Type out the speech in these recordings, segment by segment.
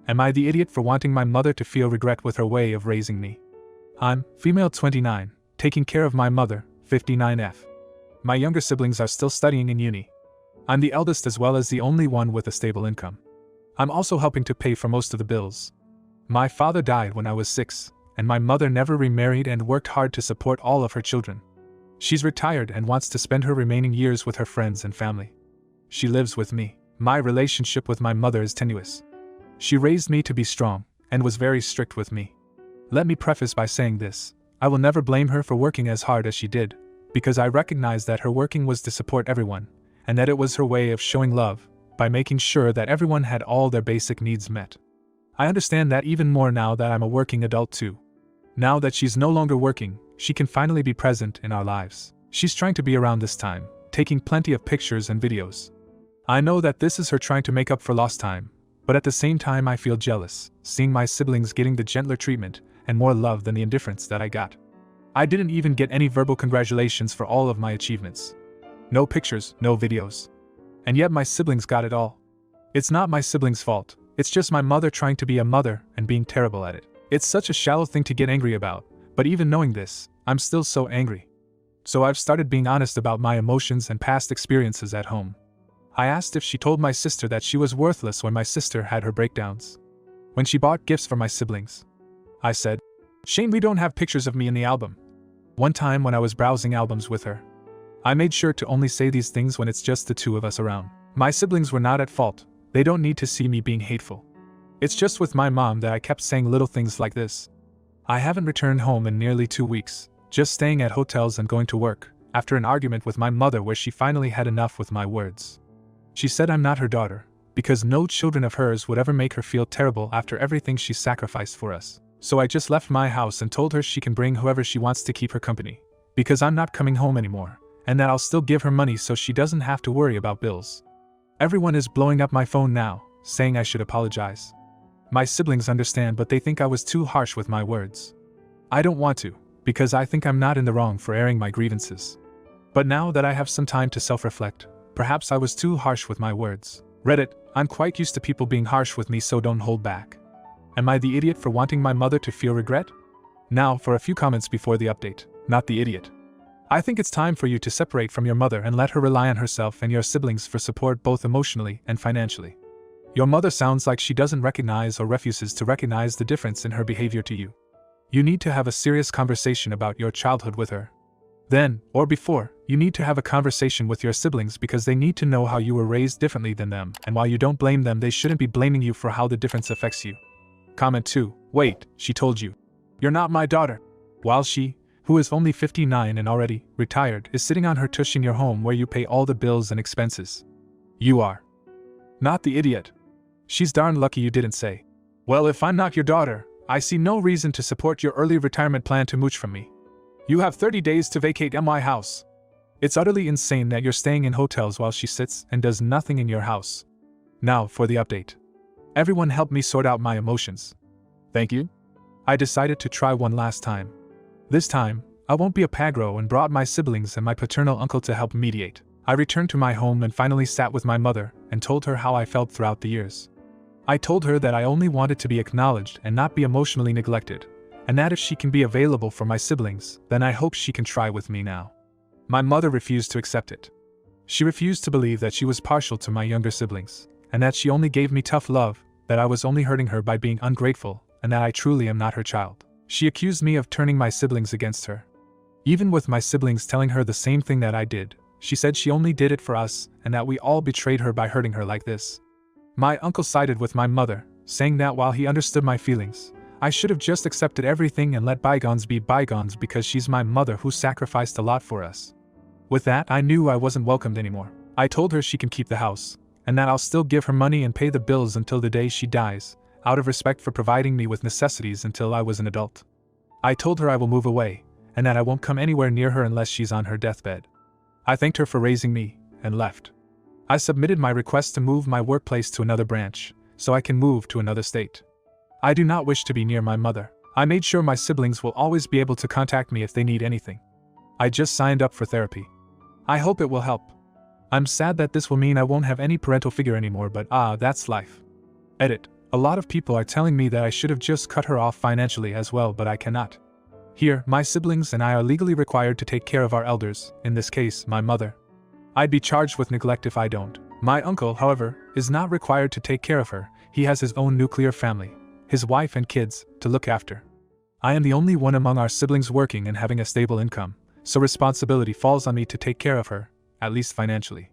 Am I the idiot for wanting my mother to feel regret with her way of raising me? I'm female 29, taking care of my mother, 59F. My younger siblings are still studying in uni. I'm the eldest as well as the only one with a stable income. I'm also helping to pay for most of the bills. My father died when I was 6, and my mother never remarried and worked hard to support all of her children. She's retired and wants to spend her remaining years with her friends and family. She lives with me. My relationship with my mother is tenuous. She raised me to be strong, and was very strict with me. Let me preface by saying this: I will never blame her for working as hard as she did, because I recognize that her working was to support everyone, and that it was her way of showing love, by making sure that everyone had all their basic needs met. I understand that even more now that I'm a working adult too. Now that she's no longer working, she can finally be present in our lives. She's trying to be around this time, taking plenty of pictures and videos. I know that this is her trying to make up for lost time, but at the same time I feel jealous, seeing my siblings getting the gentler treatment and more love than the indifference that I got. I didn't even get any verbal congratulations for all of my achievements. No pictures, no videos. And yet my siblings got it all. It's not my siblings' fault, it's just my mother trying to be a mother and being terrible at it. It's such a shallow thing to get angry about, but even knowing this, I'm still so angry. So I've started being honest about my emotions and past experiences at home. I asked if she told my sister that she was worthless when my sister had her breakdowns. When she bought gifts for my siblings. I said, "Shane, we don't have pictures of me in the album." One time when I was browsing albums with her, I made sure to only say these things when it's just the two of us around. My siblings were not at fault, they don't need to see me being hateful. It's just with my mom that I kept saying little things like this. I haven't returned home in nearly 2 weeks, just staying at hotels and going to work, after an argument with my mother where she finally had enough with my words. She said I'm not her daughter, because no children of hers would ever make her feel terrible after everything she sacrificed for us. So I just left my house and told her she can bring whoever she wants to keep her company, because I'm not coming home anymore, and that I'll still give her money so she doesn't have to worry about bills. Everyone is blowing up my phone now, saying I should apologize. My siblings understand, but they think I was too harsh with my words. I don't want to, because I think I'm not in the wrong for airing my grievances. But now that I have some time to self-reflect, perhaps I was too harsh with my words. Reddit, I'm quite used to people being harsh with me, so don't hold back. Am I the idiot for wanting my mother to feel regret? Now for a few comments before the update. Not the idiot. I think it's time for you to separate from your mother and let her rely on herself and your siblings for support both emotionally and financially. Your mother sounds like she doesn't recognize or refuses to recognize the difference in her behavior to you. You need to have a serious conversation about your childhood with her. Then, or before, you need to have a conversation with your siblings because they need to know how you were raised differently than them, and while you don't blame them, they shouldn't be blaming you for how the difference affects you. Comment 2. Wait, she told you. You're not my daughter. While she, who is only 59 and already retired, is sitting on her tush in your home where you pay all the bills and expenses. You are not the idiot. She's darn lucky you didn't say, "Well, if I'm not your daughter, I see no reason to support your early retirement plan to mooch from me. You have 30 days to vacate my house." It's utterly insane that you're staying in hotels while she sits and does nothing in your house. Now for the update. Everyone helped me sort out my emotions. Thank you. I decided to try one last time. This time, I won't be a pagro and brought my siblings and my paternal uncle to help mediate. I returned to my home and finally sat with my mother and told her how I felt throughout the years. I told her that I only wanted to be acknowledged and not be emotionally neglected, and that if she can be available for my siblings, then I hope she can try with me now. My mother refused to accept it. She refused to believe that she was partial to my younger siblings, and that she only gave me tough love, that I was only hurting her by being ungrateful, and that I truly am not her child. She accused me of turning my siblings against her. Even with my siblings telling her the same thing that I did, she said she only did it for us and that we all betrayed her by hurting her like this. My uncle sided with my mother, saying that while he understood my feelings, I should have just accepted everything and let bygones be bygones because she's my mother who sacrificed a lot for us. With that, I knew I wasn't welcomed anymore. I told her she can keep the house, and that I'll still give her money and pay the bills until the day she dies, out of respect for providing me with necessities until I was an adult. I told her I will move away, and that I won't come anywhere near her unless she's on her deathbed. I thanked her for raising me, and left. I submitted my request to move my workplace to another branch, so I can move to another state. I do not wish to be near my mother. I made sure my siblings will always be able to contact me if they need anything. I just signed up for therapy. I hope it will help. I'm sad that this will mean I won't have any parental figure anymore, but that's life. Edit. A lot of people are telling me that I should have just cut her off financially as well, but I cannot. Here, my siblings and I are legally required to take care of our elders, in this case, my mother. I'd be charged with neglect if I don't. My uncle, however, is not required to take care of her. He has his own nuclear family, his wife and kids, to look after. I am the only one among our siblings working and having a stable income, so responsibility falls on me to take care of her, at least financially.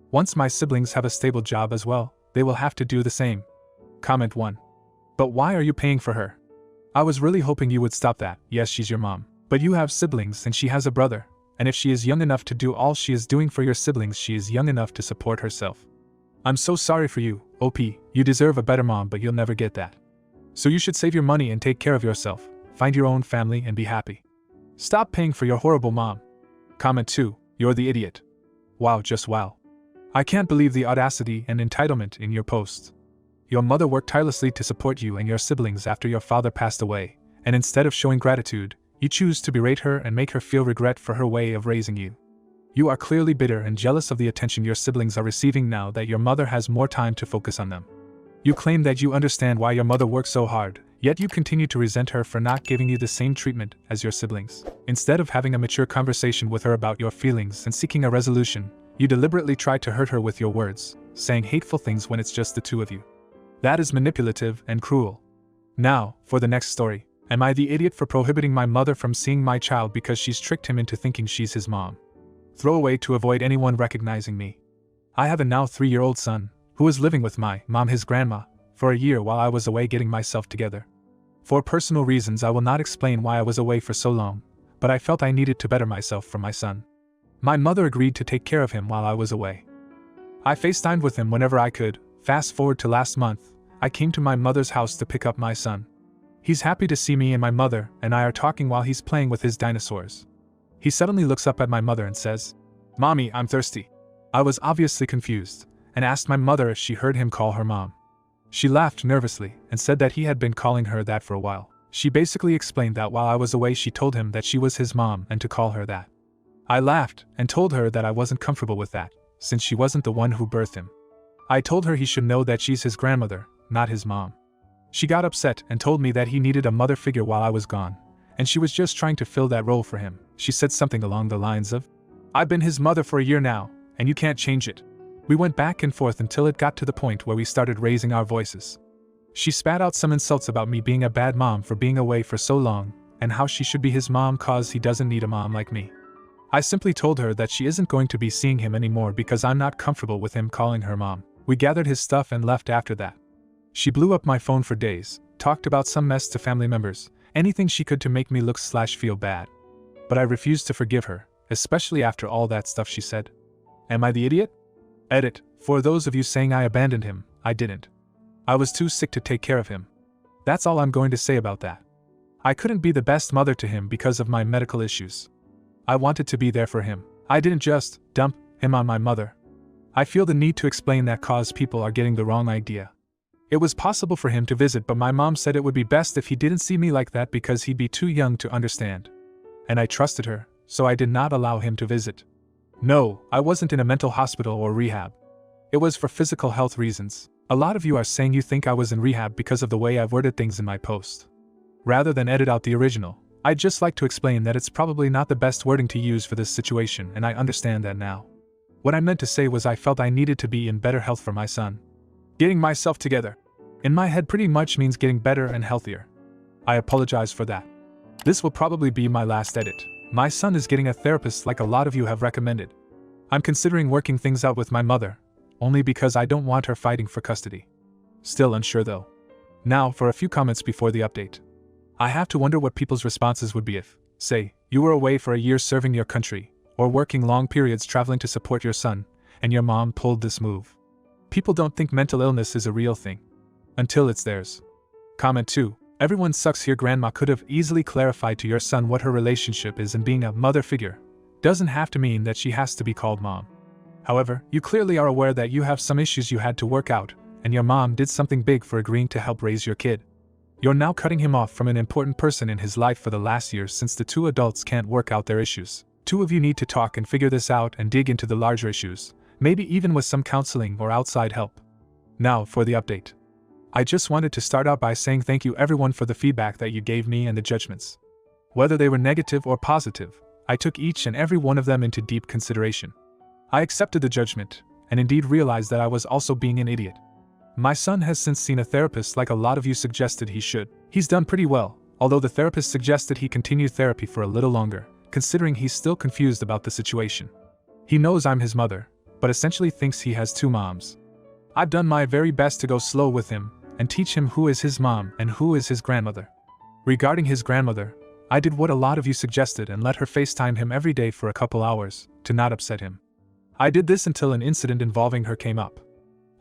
Once my siblings have a stable job as well, they will have to do the same. Comment 1. But why are you paying for her? I was really hoping you would stop that. Yes, she's your mom. But you have siblings and she has a brother. And if she is young enough to do all she is doing for your siblings, she is young enough to support herself. I'm so sorry for you, OP. You deserve a better mom, but you'll never get that. So you should save your money and take care of yourself. Find your own family and be happy. Stop paying for your horrible mom. Comment 2. You're the idiot. Wow, just wow. I can't believe the audacity and entitlement in your posts. Your mother worked tirelessly to support you and your siblings after your father passed away, and instead of showing gratitude, you choose to berate her and make her feel regret for her way of raising you. You are clearly bitter and jealous of the attention your siblings are receiving now that your mother has more time to focus on them. You claim that you understand why your mother worked so hard, yet you continue to resent her for not giving you the same treatment as your siblings. Instead of having a mature conversation with her about your feelings and seeking a resolution, you deliberately try to hurt her with your words, saying hateful things when it's just the two of you. That is manipulative and cruel. Now, for the next story. Am I the idiot for prohibiting my mother from seeing my child because she's tricked him into thinking she's his mom? Throwaway to avoid anyone recognizing me. I have a now 3-year-old son, who is living with my mom, his grandma, for a year while I was away getting myself together. For personal reasons I will not explain why I was away for so long, but I felt I needed to better myself for my son. My mother agreed to take care of him while I was away. I FaceTimed with him whenever I could. Fast forward to last month, I came to my mother's house to pick up my son. He's happy to see me, and my mother and I are talking while he's playing with his dinosaurs. He suddenly looks up at my mother and says, "Mommy, I'm thirsty." I was obviously confused, and asked my mother if she heard him call her mom. She laughed nervously and said that he had been calling her that for a while. She basically explained that while I was away she told him that she was his mom and to call her that. I laughed and told her that I wasn't comfortable with that, since she wasn't the one who birthed him. I told her he should know that she's his grandmother, not his mom. She got upset and told me that he needed a mother figure while I was gone, and she was just trying to fill that role for him. She said something along the lines of, "I've been his mother for a year now, and you can't change it." We went back and forth until it got to the point where we started raising our voices. She spat out some insults about me being a bad mom for being away for so long, and how she should be his mom cause he doesn't need a mom like me. I simply told her that she isn't going to be seeing him anymore because I'm not comfortable with him calling her mom. We gathered his stuff and left after that. She blew up my phone for days, talked about some mess to family members, anything she could to make me look/feel bad. But I refused to forgive her, especially after all that stuff she said. Am I the idiot? Edit. For those of you saying I abandoned him, I didn't. I was too sick to take care of him. That's all I'm going to say about that. I couldn't be the best mother to him because of my medical issues. I wanted to be there for him. I didn't just dump him on my mother. I feel the need to explain that cause people are getting the wrong idea. It was possible for him to visit, but my mom said it would be best if he didn't see me like that because he'd be too young to understand. And I trusted her, so I did not allow him to visit. No, I wasn't in a mental hospital or rehab. It was for physical health reasons. A lot of you are saying you think I was in rehab because of the way I've worded things in my post. Rather than edit out the original, I'd just like to explain that it's probably not the best wording to use for this situation, and I understand that now. What I meant to say was I felt I needed to be in better health for my son. Getting myself together. In my head pretty much means getting better and healthier. I apologize for that. This will probably be my last edit. My son is getting a therapist like a lot of you have recommended. I'm considering working things out with my mother, only because I don't want her fighting for custody. Still unsure though. Now for a few comments before the update. I have to wonder what people's responses would be if, say, you were away for a year serving your country, or working long periods traveling to support your son, and your mom pulled this move. People don't think mental illness is a real thing. Until it's theirs. Comment 2. Everyone sucks here. Grandma could have easily clarified to your son what her relationship is, and being a mother figure doesn't have to mean that she has to be called mom. However, you clearly are aware that you have some issues you had to work out, and your mom did something big for agreeing to help raise your kid. You're now cutting him off from an important person in his life for the last year since the two adults can't work out their issues. Two of you need to talk and figure this out and dig into the larger issues, maybe even with some counseling or outside help. Now for the update. I just wanted to start out by saying thank you everyone for the feedback that you gave me and the judgments. Whether they were negative or positive, I took each and every one of them into deep consideration. I accepted the judgment, and indeed realized that I was also being an idiot. My son has since seen a therapist like a lot of you suggested he should. He's done pretty well, although the therapist suggested he continue therapy for a little longer, considering he's still confused about the situation. He knows I'm his mother, but essentially thinks he has two moms. I've done my very best to go slow with him, and teach him who is his mom and who is his grandmother. Regarding his grandmother, I did what a lot of you suggested and let her FaceTime him every day for a couple hours, to not upset him. I did this until an incident involving her came up.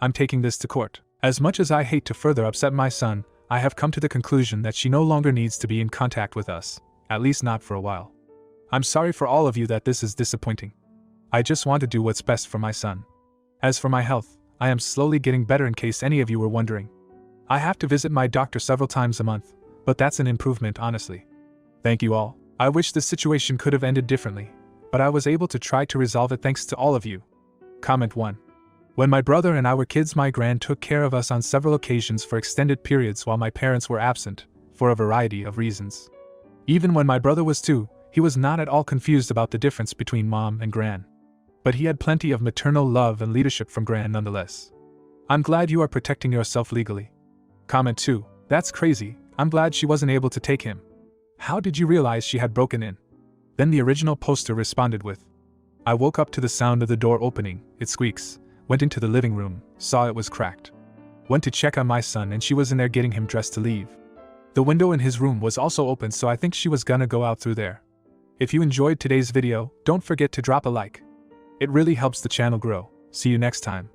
I'm taking this to court. As much as I hate to further upset my son, I have come to the conclusion that she no longer needs to be in contact with us, at least not for a while. I'm sorry for all of you that this is disappointing. I just want to do what's best for my son. As for my health, I am slowly getting better in case any of you were wondering. I have to visit my doctor several times a month, but that's an improvement honestly. Thank you all. I wish this situation could have ended differently, but I was able to try to resolve it thanks to all of you. Comment 1. When my brother and I were kids, my gran took care of us on several occasions for extended periods while my parents were absent, for a variety of reasons. Even when my brother was 2, he was not at all confused about the difference between mom and gran. But he had plenty of maternal love and leadership from gran nonetheless. I'm glad you are protecting yourself legally. Comment 2. That's crazy, I'm glad she wasn't able to take him. How did you realize she had broken in? Then the original poster responded with, I woke up to the sound of the door opening, it squeaks, went into the living room, saw it was cracked. Went to check on my son and she was in there getting him dressed to leave. The window in his room was also open, so I think she was gonna go out through there. If you enjoyed today's video, don't forget to drop a like. It really helps the channel grow. See you next time.